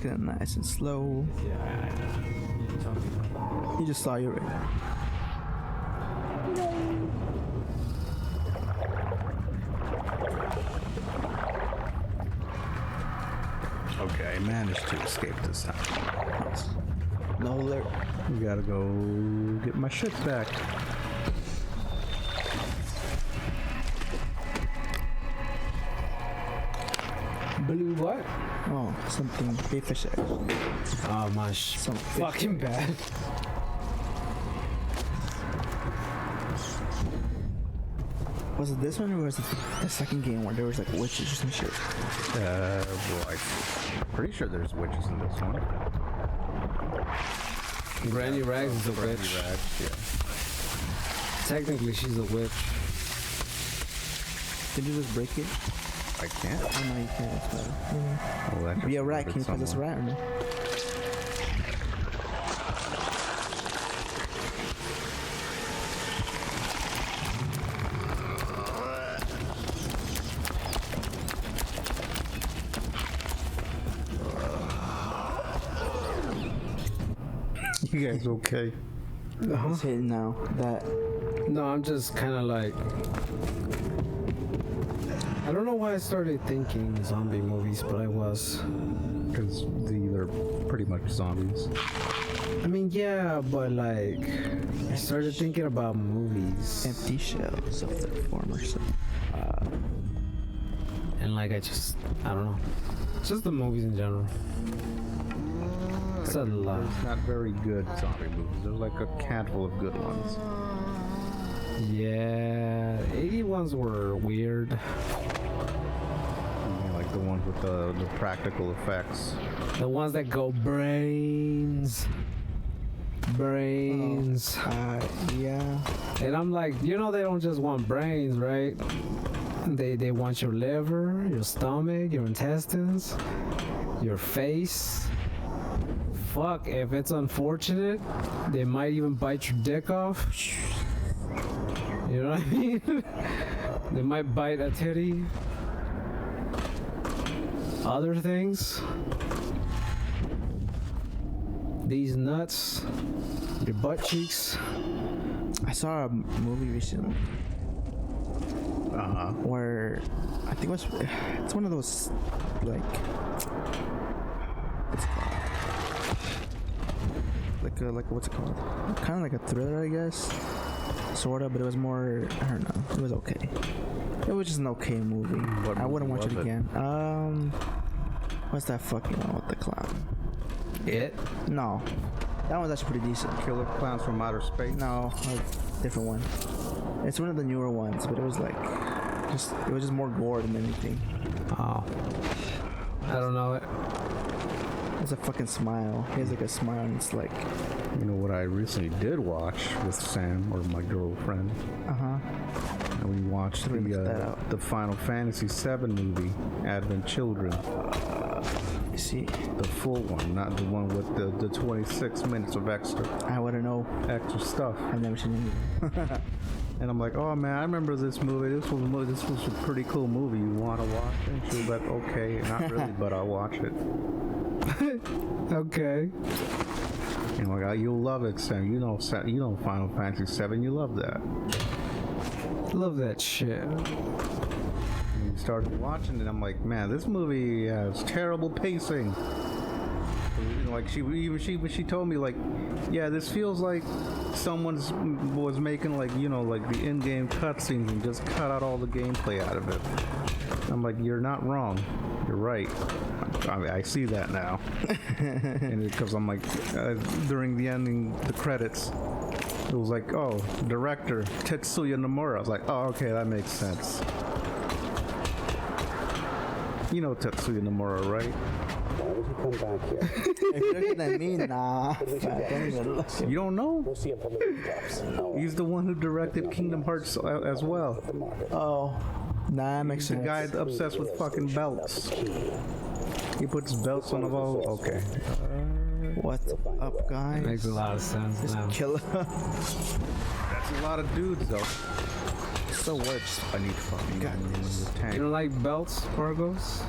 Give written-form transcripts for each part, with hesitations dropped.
Taking it nice and slow. Yeah, you told me that. You just saw you right. Okay, I managed to escape this time. No alert. We gotta go get my shit back. Blue what? Oh, something. Fish egg. Oh my Some fish fucking bad. Was it this one or was it the second game where there was like witches or some shit? Well, I'm pretty sure there's witches in this one. Granny Rags is a Granny witch. Rags, yeah. Technically, she's a witch. Did you just break it? I can't. Oh no, you can't. It's better. Well, that Be a just rat. murdered Can you put this someone. rat or no? You guys okay? It's hitting now. That No, I'm just kind of like. I don't know why I started thinking zombie movies, but I was. Because they're pretty much zombies. I mean, yeah, but like. I started thinking about movies. empty shells of their former self. And like, I don't know. Just the movies in general. It's a lot. There's not very good zombie movies. There's like a handful of good ones. Yeah, 81s were weird. You know, like the ones with the practical effects. The ones that go brains. Brains. Yeah. And I'm like, they don't just want brains, right? They want your liver, your stomach, your intestines, your face. Fuck, if it's unfortunate, they might even bite your dick off. You know what I mean? They might bite a titty. Other things. These nuts. Your butt cheeks. I saw a movie recently where I think it's one of those like what's it called? Kind of like a thriller, I guess. Sorta, but it was more. I don't know. It was okay. It was just an okay movie. What I wouldn't movie watch it was it? again. What's that fucking one with the clown? It? No, that one's actually pretty decent. Killer Clowns from Outer Space. No, a different one. It's one of the newer ones, but it was like it was just more gore than anything. Oh. I don't know it. It's a fucking smile. He has like a smile, and it's like, You know what I recently did watch with Sam, or my girlfriend? And we watched Let me look that up. the Final Fantasy VII movie, Advent Children. you see, The full one, not the one with the 26 minutes of extra I wouldn't know. stuff. I've never seen it. And I'm like, oh man, I remember this movie. This was a pretty cool movie. You want to watch it? And she was like, okay, not really, but I'll watch it. Okay. And I'm like, you'll love it, Sam. You know Final Fantasy VII. You love that. Love that shit. And we started watching it. I'm like, man, this movie has terrible pacing. You know, like she told me, like, yeah, this feels like someone was making like the in-game cutscenes and just cut out all the gameplay out of it. I'm like, you're not wrong. You're right. I see that now. And because I'm like, during the ending, the credits, it was like, oh, director Tetsuya Nomura. I was like, oh, okay, that makes sense. You know Tetsuya Nomura, right? Why would he come back here? If you're looking at me, nah. Don't even look. You don't know? We'll see him from the rooftops. No, He's the one who directed Kingdom Hearts as well. the market. Oh, nah, that makes The sense. guy obsessed with fucking belts. He puts belts on the wall. Okay. What's up, guys? Makes a lot of sense This now. killer. That's a lot of dudes, though. So works. I need fucking Got the You tank. don't like belts, Fargos?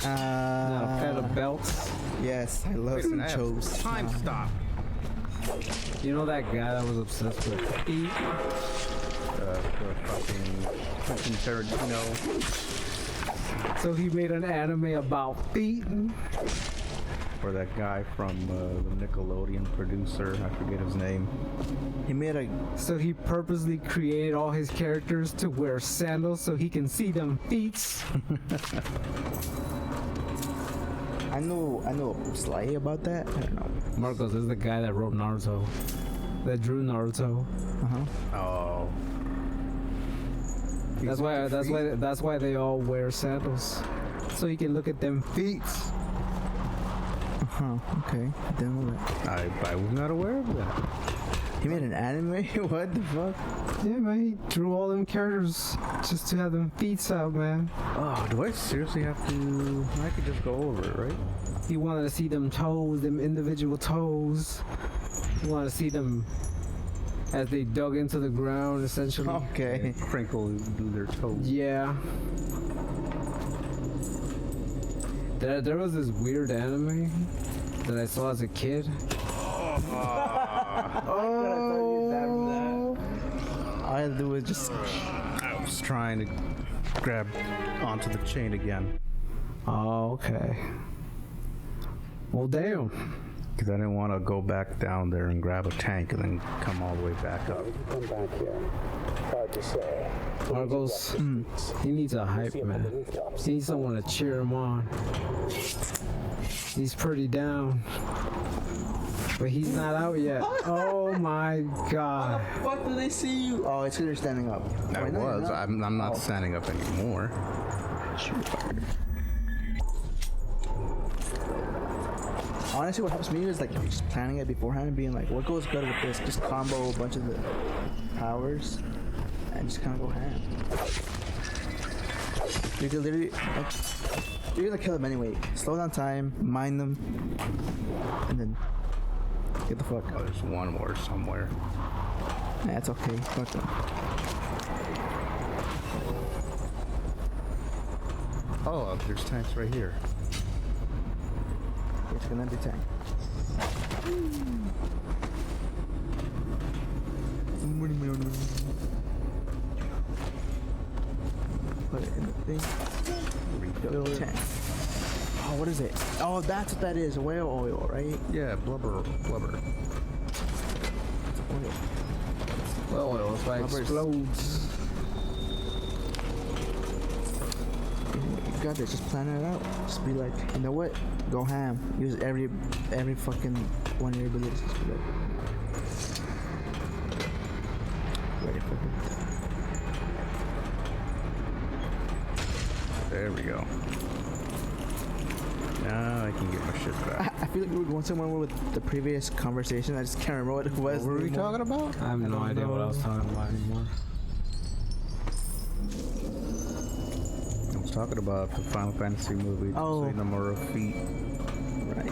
Not a fan of belts. Yes, I love some chose. Time stop. You know that guy that was obsessed with feet? The fucking Quentin Tarantino. So he made an anime about feet. Or that guy from the Nickelodeon producer, I forget his name. He made a. So he purposely created all his characters to wear sandals so he can see them feet. I know slightly about that. I don't know. Marcos is the guy that wrote Naruto. That drew Naruto. Oh. That's why they all wear sandals. So he can look at them feet. Okay. I didn't know that. I was not aware of that. He made an anime? What the fuck? Yeah, man, he drew all them characters just to have them feet out, man. Oh, do I seriously have to? I could just go over it, right? He wanted to see them toes, them individual toes. He wanted to see them as they dug into the ground, essentially. Okay. Crinkle their toes. Yeah. There was this weird anime that I saw as a kid. All I had to do was just. I was trying to grab onto the chain again. Oh, okay. Well, damn. Because I didn't want to go back down there and grab a tank and then come all the way back up. How did you come back here? Hard to say. Marcos, he needs a hype man. He needs someone to cheer him on. He's pretty down. But he's not out yet. Oh my god. Fuck, do they see you? Oh, it's because they're standing up. I Wait, no, you're was. not. I'm not standing up anymore. Honestly, what helps me is like just planning it beforehand and being like, what goes good with this? Just combo a bunch of the powers and just kind of go ham. You can literally, like, you're gonna kill them anyway. Slow down time, mine them, and then get the fuck Oh, out. there's one more somewhere. Nah, it's okay. Fuck them. Oh, there's tanks right here. It's an empty tank. Put it in the thing. Refill the tank. Oh, what is it? Oh, that's what that is. Whale oil, right? Yeah, blubber. Oil. Well, if I Rubber explodes. You got this. Just plan it out. Just be like, you know what? Go ham. Use every fucking one of your abilities. Just be like, ready for it. There we go. Now I can get my shit back. I feel like we were going somewhere with the previous conversation. I just can't remember what it was. What were we anymore. talking about? I have no idea what I was talking about anymore. I was talking about the Final Fantasy movie. Oh. Say no more of feet. Right.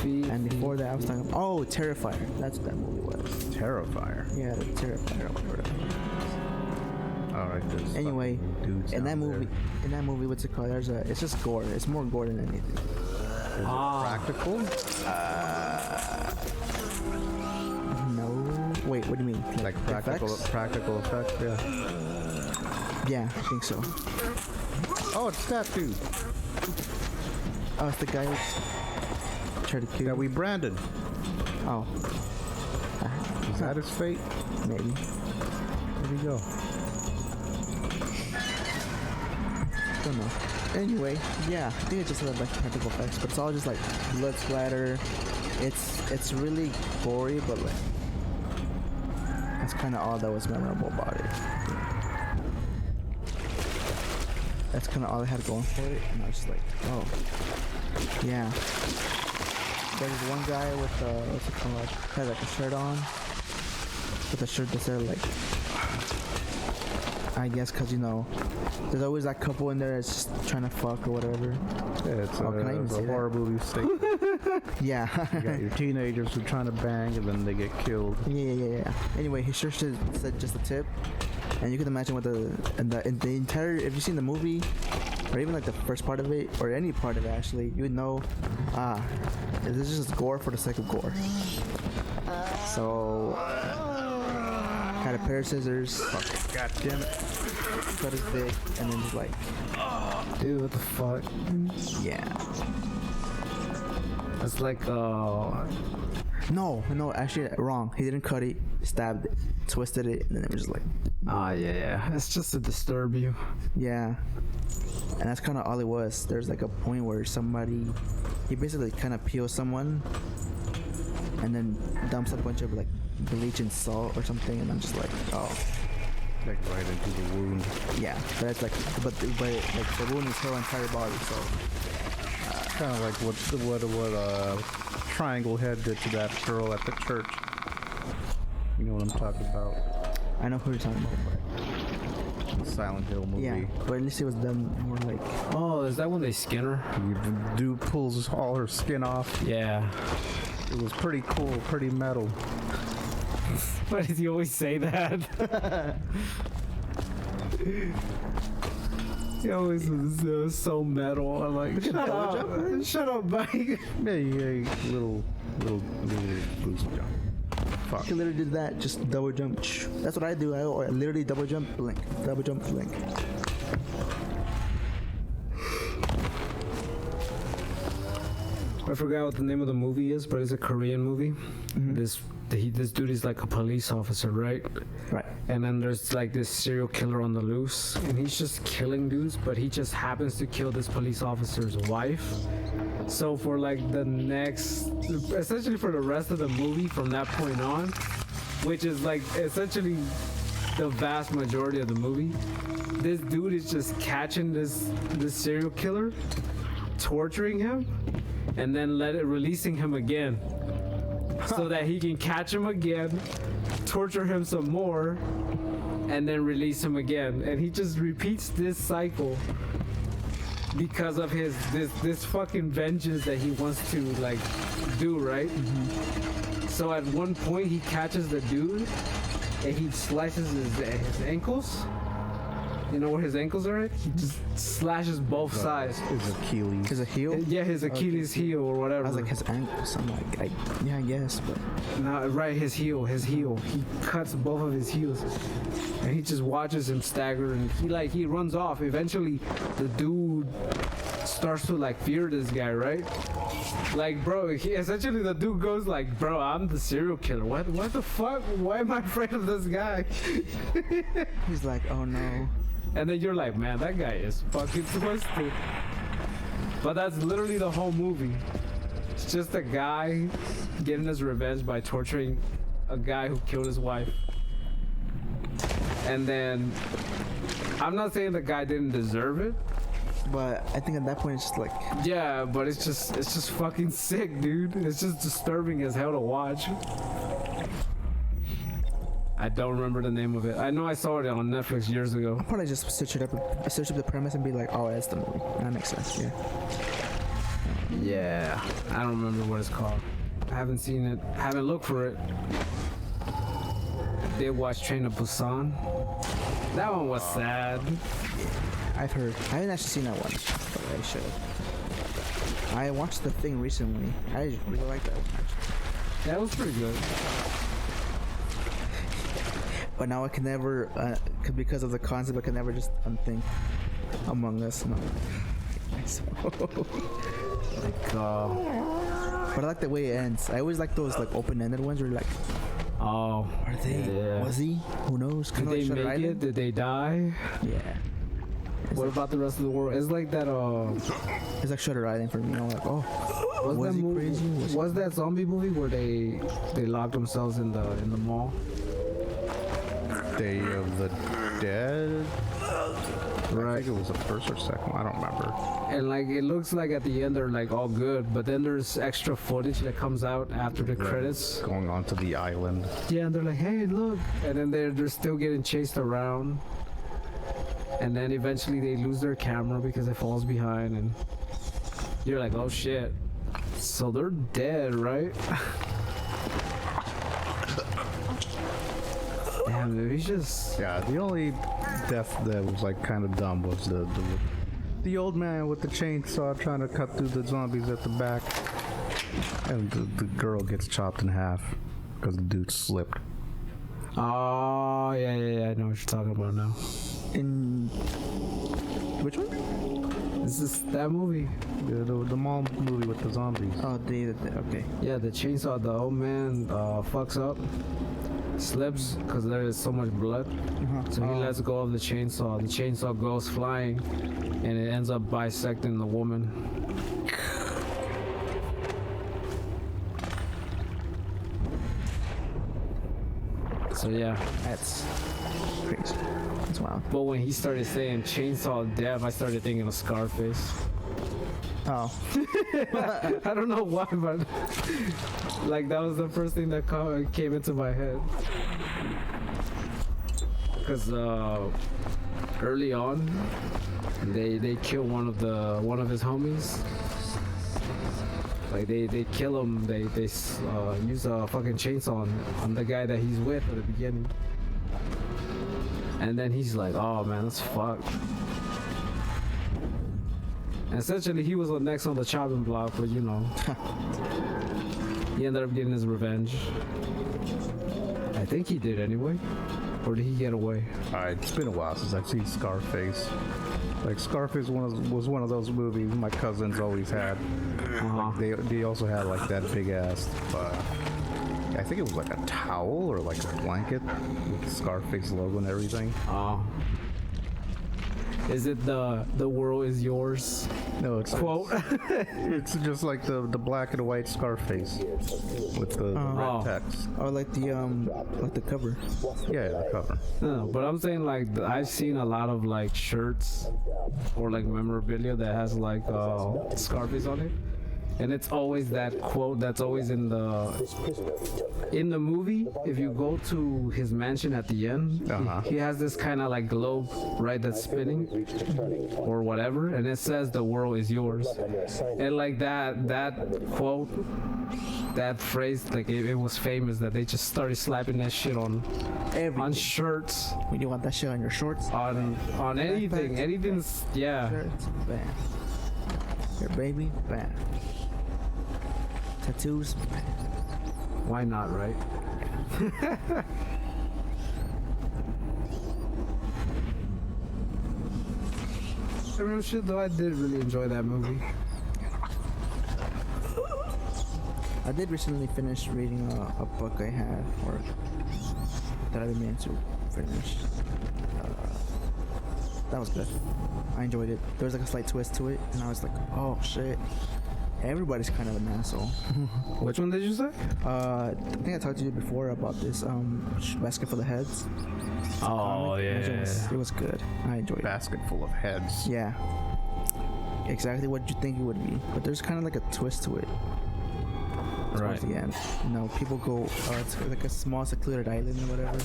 Feet. And before that, I was talking. Oh, Terrifier. That's what that movie was. Terrifier. Yeah, the Terrifier or whatever. Alright, there's Anyway, fucking dudes in that down movie, what's it called? It's just gore. It's more gore than anything. There. Is it practical? No. Wait, what do you mean? Like practical effects? Yeah. Yeah, I think so. Oh, it's that dude Oh, it's the guy who tried to kill. that we branded. Oh. Is that his fate? Maybe. Where'd he go? Don't know. Anyway, yeah, I think it's just like practical effects, but it's all just like blood splatter. It's really gory, but like that's kind of all that was memorable about it. That's kind of all I had going for it, and I was just like, oh, yeah. There's one guy with what's it called? Had like a shirt on, with a shirt that said like, I guess, cause you know, there's always that couple in there that's just trying to fuck or whatever. Yeah, it's Oh, can I even a say that? horror movie statement. Yeah. You got your teenagers who are trying to bang and then they get killed. Yeah. Anyway, his shirt said just a tip, and you can imagine what the entire. If you've seen the movie, or even like the first part of it, or any part of it actually, you would know, this is just gore for the sake of gore. So, had a pair of scissors, God damn it. cut his dick, and then just like, Dude, what the fuck? yeah. It's like No, actually wrong. He didn't cut it, stabbed it, twisted it, and then it was just like, yeah. It's just to disturb you. yeah. And that's kind of all it was. There's like a point where he basically kind of peels someone, and then dumps a bunch of like bleach and salt or something, and I'm just like, oh. Like right into the wound. Yeah, but it's like, but like the wound is her entire body, so Kind of like what Triangle Head did to that girl at the church. You know what I'm talking about? I know who you're talking about. The Silent Hill movie. Yeah, but at least it was done more like, Oh, is that when they skin her? The dude pulls all her skin off. Yeah. It was pretty cool, pretty metal. Why does he always say that? He always was so metal. I'm like, shut up, Mike. Yeah, little boost jump. Fuck. he literally did that, just double jump. That's what I do. I literally double jump, blink, double jump, blink. I forgot what the name of the movie is, but it's a Korean movie. This dude is like a police officer, right? Right. And then there's like this serial killer on the loose, and he's just killing dudes, but he just happens to kill this police officer's wife. So for like essentially for the rest of the movie from that point on, which is like essentially the vast majority of the movie, this dude is just catching this serial killer, torturing him, and then releasing him again. So that he can catch him again, torture him some more, and then release him again. And he just repeats this cycle because of this fucking vengeance that he wants to like do, right? So at one point he catches the dude and he slices his ankles. You know where his ankles are at? He just slashes both sides. His Achilles. His heel? Yeah, his Achilles heel or whatever. I was like, his ankles. I'm like, yeah, I guess, but No, right, his heel. He cuts both of his heels, and he just watches him stagger, and he runs off. Eventually, the dude starts to like fear this guy, right? Like, bro, essentially the dude goes like, bro, I'm the serial killer. What the fuck? Why am I afraid of this guy? he's like, oh no. And then you're like, man, that guy is fucking twisted. But that's literally the whole movie. It's just a guy getting his revenge by torturing a guy who killed his wife. And then, I'm not saying the guy didn't deserve it. But I think at that point it's just like, Yeah, but it's just fucking sick, dude. It's just disturbing as hell to watch. I don't remember the name of it. I know I saw it on Netflix years ago. I'll probably just search up the premise and be like, oh, that's the movie. That makes sense, yeah. Yeah, I don't remember what it's called. I haven't seen it. I haven't looked for it. Did watch Train to Busan. That one was sad. I've heard. I haven't actually seen that one, but I should. I watched The Thing recently. I really like that one, actually. That was pretty good. But now I can never, because of the concept, I can never just unthink Among Us. No. So, Like, but I like the way it ends. I always like those like open-ended ones where you're like, oh, are they? yeah. Was he? Who knows? Did Kinda they like Shutter make it? Island. Did they die? Yeah. What about the rest of the world? It's like that. It's like Shutter Island for me. I'm like, oh, Was was that he movie? crazy? Was that zombie movie where they locked themselves in the mall? Day of the Dead. I Right. think it was the first or second one. I don't remember. And like it looks like at the end they're like all good, but then there's extra footage that comes out after the credits. Going on to the island. Yeah, and they're like, hey, look, and then they're still getting chased around, and then eventually they lose their camera because it falls behind, and you're like, oh shit, so they're dead, right? Damn, dude, he's just Yeah, the only death that was like kind of dumb was The old man with the chainsaw trying to cut through the zombies at the back, and the girl gets chopped in half because the dude slipped. Oh yeah, I know what you're talking about now. In which one? This is that movie. The mall movie with the zombies. Oh, okay. Yeah, the chainsaw. The old man fucks up, slips because there is so much blood. So he lets go of the chainsaw. The chainsaw goes flying, and it ends up bisecting the woman. So yeah. That's crazy. That's wild. But when he started saying chainsaw death, I started thinking of Scarface. Oh, I don't know why, but like that was the first thing that came into my head. Because early on, they kill one of his homies. Like they kill him. They use a fucking chainsaw on the guy that he's with at the beginning. And then he's like, "Oh man, that's fucked." And essentially, he was the next on the chopping block, but you know, he ended up getting his revenge. I think he did anyway, or did he get away? It's been a while since I've seen Scarface. Like Scarface was one of those movies my cousins always had. Like they also had like that big ass. I think it was like a towel or like a blanket with the Scarface logo and everything. Oh. Is it the world is yours No, it's quote? It's just like the black and white Scarface with the red text. or like the cover. Yeah, the cover. No, but I'm saying like I've seen a lot of like shirts or like memorabilia that has like Scarface on it, and it's always that quote that's always in the movie. If you go to his mansion at the end, he has this kind of like globe, right, that's spinning or whatever, and it says the world is yours. And like that quote, that phrase, like it was famous that they just started slapping that shit on shirts, When you want that shit on your shorts, on anything's yeah. shirts, bam. Your baby, bam. Tattoos, bam. Why not, right? I mean, shit, though, I did really enjoy that movie. I did recently finish reading a book I had, or that I've been meaning to finish. That was good. I enjoyed it. There was like a slight twist to it, and I was like, oh shit. Everybody's kind of an asshole. Which one did you say? I think I talked to you before about this Basket Full of Heads. Oh, comic. yeah. It was good. I enjoyed it. Basket full of heads. Yeah. Exactly what you think it would be. But there's kind of like a twist to it. Right. Towards the end. You know, people go, it's like a small secluded island or whatever.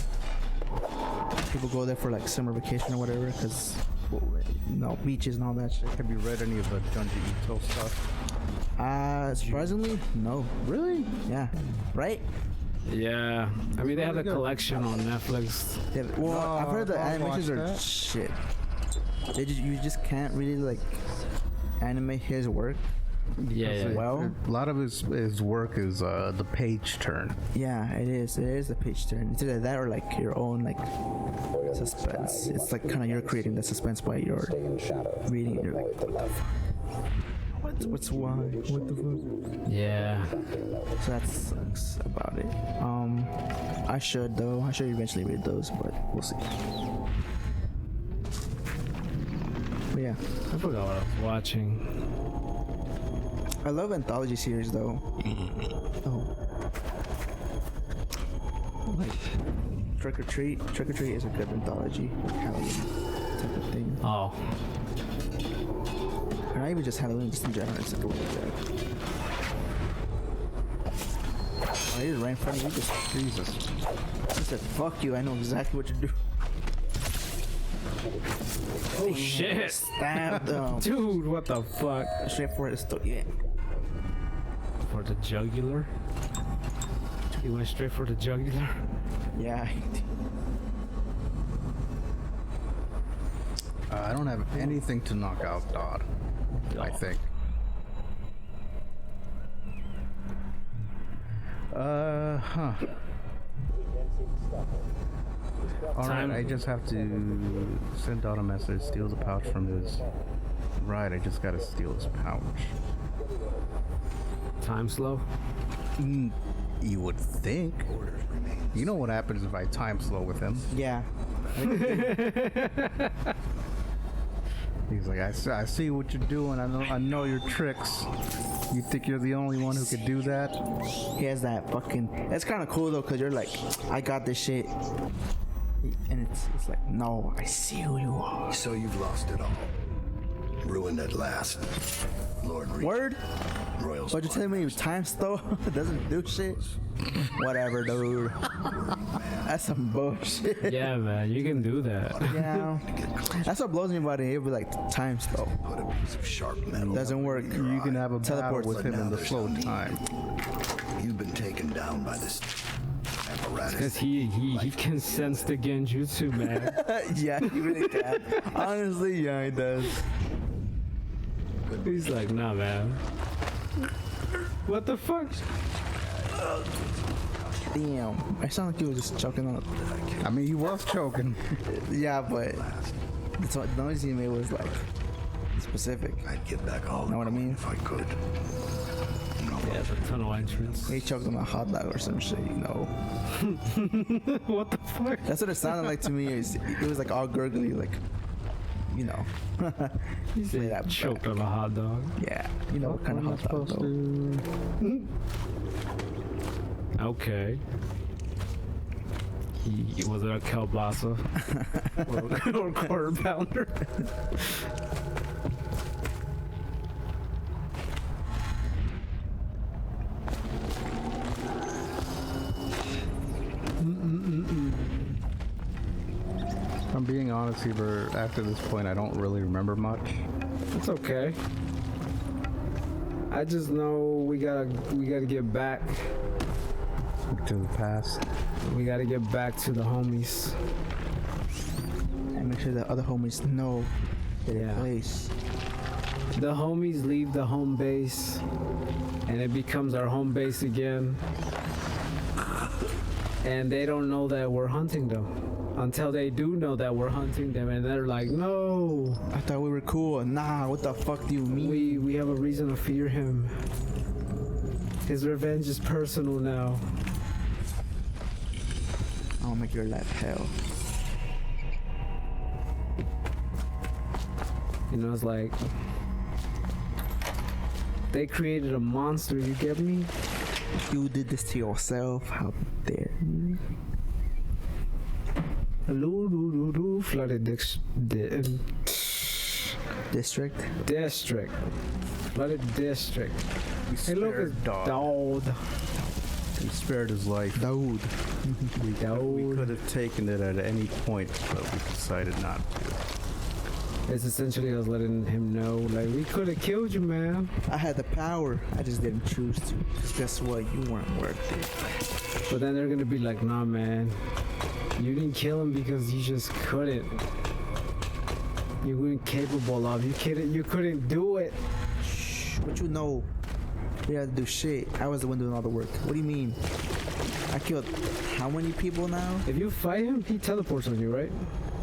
People go there for like summer vacation or whatever because, you know, beaches and all that shit. Have you read any of the Junji Ito stuff? Surprisingly, no. Really? Yeah. Right? Yeah. I mean, they have a good. collection on Netflix. Yeah, well, No, I've heard the I'll animations watch are that. shit. You just can't really like animate his work. Yeah. Well, A lot of his work is the page turn. yeah, it is. It is a page turn. It's either that or like your own like suspense. It's like kind of you're creating the suspense by your reading it. You're like, what the fuck? What's why? What the fuck? Yeah. So that sucks about it. I should though. I should eventually read those, but we'll see. But yeah, I forgot what I was watching. I love anthology series though. Oh, like Trick or Treat. Trick or Treat is a good anthology, like Halloween type of thing. Oh. Or not even just Halloween, just in general. It's like a really good. Oh, he just ran in front of me. Just Jesus. he said, "Fuck you! I know exactly what to do." Oh shit. Stabbed him. Dude, what the fuck? Straight for his throat. Yeah. For the jugular? He went straight for the jugular? Yeah. I don't have anything to knock out Daud. I think. Huh. Alright, I just have to send Daud a message, steal the pouch from his... Right, I just gotta steal his pouch. Time slow? You would think. You know what happens if I time slow with him? Yeah. He's like, I see what you're doing. I know your tricks. You think you're the only one who could do that? He has that fucking. It's kind of cool though, cause you're like, I got this shit, and it's like, no, I see who you are. So you've lost it all. Ruined at last. Lord Reed. Word? Royals. But you telling me time slow doesn't do shit? Whatever, dude. That's some bullshit. Yeah, man, you can do that. Yeah. That's what blows me about it. It'll be like time slow. Put a piece of sharp metal. Doesn't work. You can have a Teleport battle with him in the slow time. You've been taken down by this apparatus. Because he can sense the genjutsu, man. Yeah, he really can. Honestly, yeah, he does. He's like, nah, man. What the fuck? Damn. I sound like you were just choking on it. I mean, he was choking. Yeah, but the noise he made was like specific. I'd get back all Know what I mean? if I could. No. Yeah, the tunnel entrance. He choked on a hot dog or some shit, you know. What the fuck? That's what it sounded like to me. It was like all gurgly, like, you know. He said that choked on a hot dog. Yeah, you know what kind of hot dog though. Okay. Was it a kielbasa? or quarter pounder? I'm being honest, Heber, after this point, I don't really remember much. It's okay. I just know we gotta get back. To the past. We gotta get back to the homies. And make sure the other homies know their Yeah. place. The homies leave the home base, and it becomes our home base again. And they don't know that we're hunting them until they do know that we're hunting them, and they're like, "No, I thought we were cool. Nah, what the fuck do you mean? we have a reason to fear him. His revenge is personal now." I'll make your life hell. You know, it's like they created a monster. You get me? You did this to yourself. How dare you? Flooded District? district. Flooded district. Hey, look, spared it's Daud. Daud. He spared his life. Daud. We Daud. could have taken it at any point, but we decided not to. It's essentially us letting him know, like, we could have killed you, man. I had the power. I just didn't choose to. Because guess what? You weren't worth it. But then they're gonna be like, nah, man. You didn't kill him because you just couldn't. You weren't capable of. You couldn't do it. Shh. What you know? We had to do shit. I was the one doing all the work. What do you mean? I killed how many people now? If you fight him, he teleports on you, right?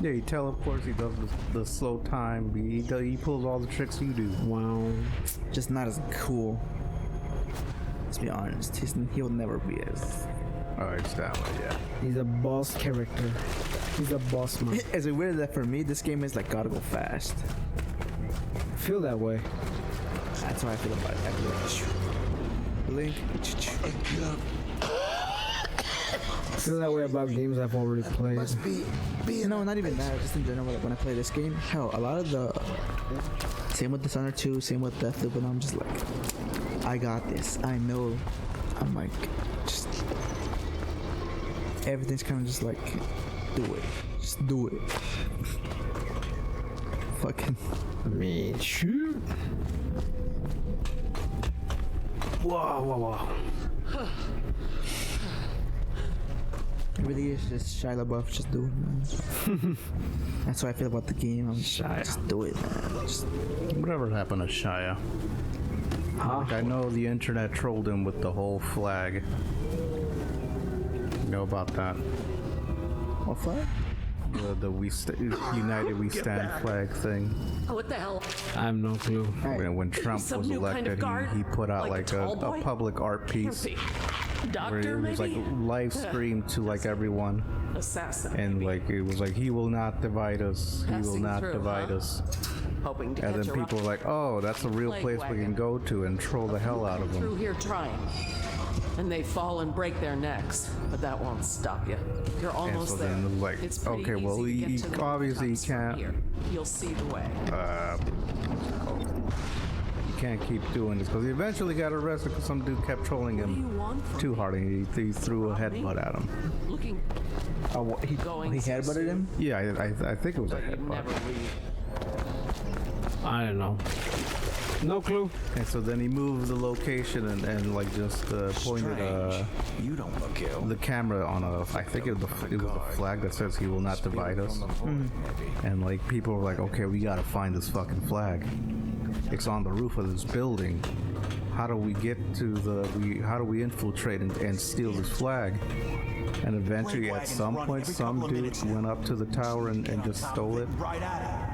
Yeah, he teleports, he does the slow time, he pulls all the tricks you do. Wow. Just not as cool. Let's be honest. He'll never be as. Alright, it's that way, yeah. He's a boss character. He's a boss man. Is it weird that for me this game is like gotta go fast? I feel that way. That's how I feel about it. I feel like, Link. I feel that way about games I've already played. Must be No, not even that. Just in general, like when I play this game, hell, a lot of the same with Dishonored 2, same with Deathloop, and I'm just like, I got this. I know. I'm like, just everything's kind of just like, do it, just do it. Fucking. I mean, shoot. Whoa. really is just Shia LaBeouf just do it, man. That's how I feel about the game. I'm Shia. just do it, man. Just, Whatever happened to Shia? Huh? Like, I know the internet trolled him with the whole flag. You know about that? what flag? The United We Stand flag thing. What the hell? I have no clue. When Trump Some was new kind elected, of guard? he put out Like a tall a boy? public art piece Can't be. where Doctor, it was like maybe? live streamed to like everyone, Assassin. and maybe. like it was like, he will not divide us, he will Passing not through, divide huh? us. Hoping to And catch then a people were like, oh, that's a real Plague place we can wagon. go to, and troll the hell out of through them. here trying. And they fall and break their necks, but that won't stop you. You're And almost so there. then it was like, It's pretty okay, well, easy to he get to the obviously rooftops from can't. here. You'll see the way. You can't keep doing this, because he eventually got arrested because some dude kept trolling What do you him want from too me? hard, and he threw a Rob me? headbutt at him. Looking, He Going so headbutted soon. him? Yeah, I think it was a but you headbutt. never leave. I don't know. No clue. And so then he moved the location and like just pointed You don't look ill. the camera on I think it was a flag that says he will not divide us. And like people were like, okay, we gotta find this fucking flag. It's on the roof of this building. How do we get to how do we infiltrate and steal this flag? And eventually at some point some dude went up to the tower and just stole it. Right at it.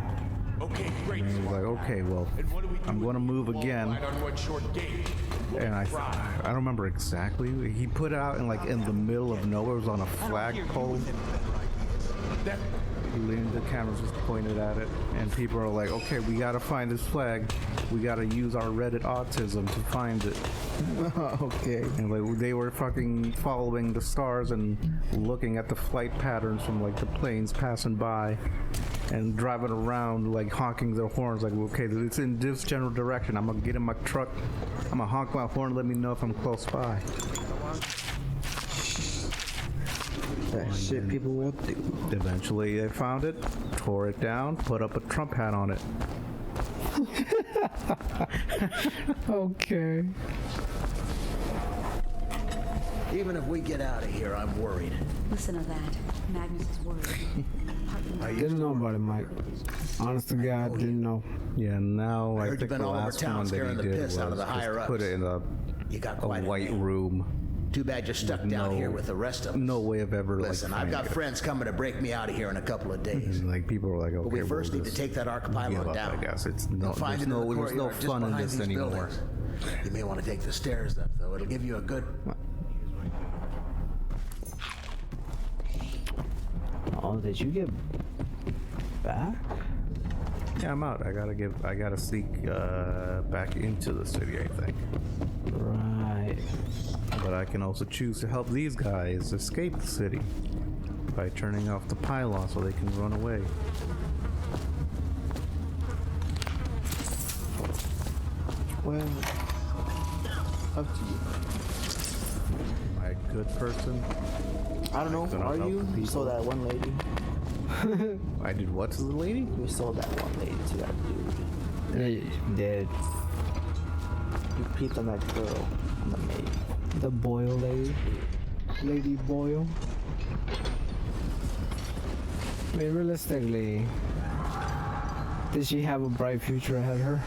Okay, great. And he was like, okay, well, And what do we do I'm with gonna it? move Wall again. right on one short gate. And I don't remember exactly. He put it out in the middle of nowhere. It was on a flagpole. That The camera's just pointed at it, and people are like, "Okay, we gotta find this flag. We gotta use our Reddit autism to find it." Okay. And like they were fucking following the stars and looking at the flight patterns from like the planes passing by, and driving around like honking their horns. Like, okay, it's in this general direction. I'm gonna get in my truck. I'm gonna honk my horn. Let me know if I'm close by. That shit people will do. Eventually, they found it, tore it down, put up a Trump hat on it. Okay. Even if we get out of here, I'm worried. Listen to that. Magnus is worried. Didn't know about it, Mike. Honest to God, didn't know. Yeah, now I heard you've think been the all over last town one that he scaring the did piss was out of the just higher put it in You got a quite white name. room. Too bad you're stuck down here with the rest of us. No way of ever Listen, like I've got finding it. friends coming to break me out of here in a couple of days. And, like people were like, okay, But we well, first need to just take that give archipelago up, down. I guess it's no, You'll find there's it in the no courtyard just fun in behind this these anymore. buildings. You may want to take the stairs up, though. It'll give you a good... Oh, did you get back? Yeah, I'm out. I gotta sneak back into the city, I think. Right. But I can also choose to help these guys escape the city by turning off the pylon so they can run away. Well, up to you. Am I a good person? I don't know. Gonna Are help you? the You saw people. that one lady. I did what to the lady? You sold that one lady to that dude. They did. You peeped on that girl, on the maid. The Boyle lady. Lady Boyle. I mean, realistically, did she have a bright future ahead of her?